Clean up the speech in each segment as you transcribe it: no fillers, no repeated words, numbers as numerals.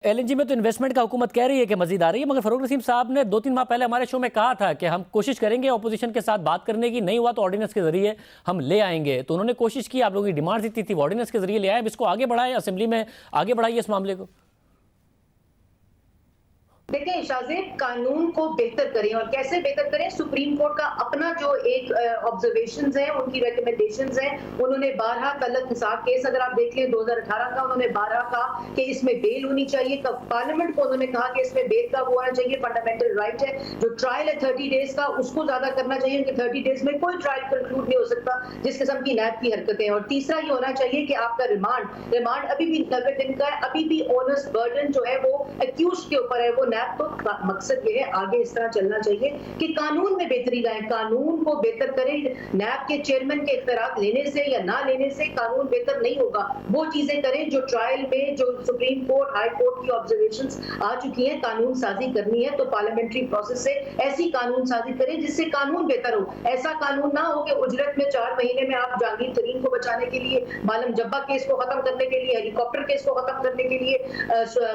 LNG में तो investment का हुकूमत कह रही है कि मजीद आ रही है, मगर फरूक नसीम साहब ने 2-3 माह पहले हमारे शो में कहा था कि हम कोशिश करेंगे अपोजिशन के साथ बात करने की, नहीं हुआ तो ऑर्डिनेंस के जरिए हम ले आएंगे। तो उन्होंने कोशिश की, आप लोगों की डिमांड इतनी थी, ऑर्डिनेंस के जरिए ले आए, अब इसको आगे बढ़ाएं, असेंबली में आगे बढ़ाइए इस मामले को। देखिए शाहजेब, कानून को बेहतर करें, और कैसे बेहतर करें? सुप्रीम कोर्ट का अपना जो एक ऑब्जर्वेशंस है, उनकी रिकमेंडेशंस हैं, उन्होंने 12 तलक हिसाब केस अगर आप देख लें 2018 का, उन्होंने 12 कहा कि इसमें बेल होनी चाहिए। पार्लियामेंट को उन्होंने कहा कि इसमें बेल का वो होना चाहिए, फंडामेंटल राइट है। जो ट्रायल है 30 डेज का, उसको ज्यादा करना चाहिए, क्योंकि 30 डेज में कोई ट्रायल कंक्लूड नहीं हो सकता जिस किस्म की नैब की हरकतें। और तीसरा ये होना चाहिए कि आपका रिमांड अभी भी 90 दिन का है, अभी भी ओनर्स बर्डन जो है वो एक्यूज के ऊपर है। वो तो मकसद ये है आगे इस तरह चलना चाहिए कि कानून में बेहतरी लाएं, कानून को बेहतर करें। नैब के चेयरमैन के इख्तियारात लेने से या ना लेने से कानून बेहतर नहीं होगा। वो चीजें करें जो ट्रायल में, जो सुप्रीम कोर्ट, हाई कोर्ट की ऑब्जर्वेशंस आ चुकी हैं, कानून साजी करनी है तो पार्लियामेंट्री प्रोसेस से ऐसी कानून साजी करें जिससे कानून बेहतर हो। ऐसा कानून ना हो कि उजरत में 4 महीने में आप जहांगीर तरीन को बचाने के लिए, मालम जब्बा केस को खत्म करने के लिए, हेलीकॉप्टर केस को खत्म करने के लिए,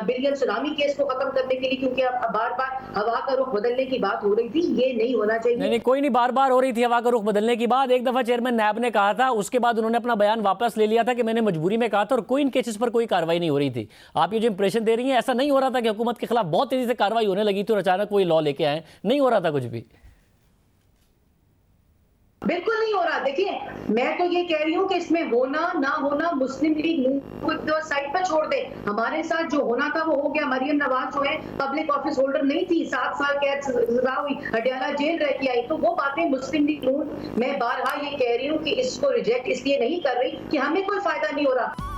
बिलियन सुनामी केस को खत्म करने के लिए, क्योंकि बार बार हवा का रुख बदलने की बात हो रही थी, ये नहीं होना चाहिए। नहीं, कोई नहीं, बार बार हो रही थी हवा का रुख बदलने की बात। एक दफा चेयरमैन नैब ने कहा था, उसके बाद उन्होंने अपना बयान वापस ले लिया था कि मैंने मजबूरी में कहा था, और कोई इन केसेस पर कोई कार्रवाई नहीं हो रही थी। आप ये जो इंप्रेशन दे रही हैं, ऐसा नहीं हो रहा था कि हुकूमत के खिलाफ बहुत तेजी से कार्रवाई होने लगी थी और अचानक कोई लॉ लेके आए, नहीं हो रहा था कुछ भी। बिल्कुल नहीं हो रहा। देखिए, मैं तो ये कह रही हूँ कि इसमें होना ना होना मुस्लिम लीग साइड पर छोड़ दे। हमारे साथ जो होना था वो हो गया। मरियम नवाज जो है पब्लिक ऑफिस होल्डर नहीं थी, 7 साल कैद सजा हुई, हटियाला जेल रह के आई। तो वो बातें मुस्लिम लीग, मैं बारहा ये कह रही हूँ कि इसको रिजेक्ट इसलिए नहीं कर रही कि हमें कोई फायदा नहीं हो रहा।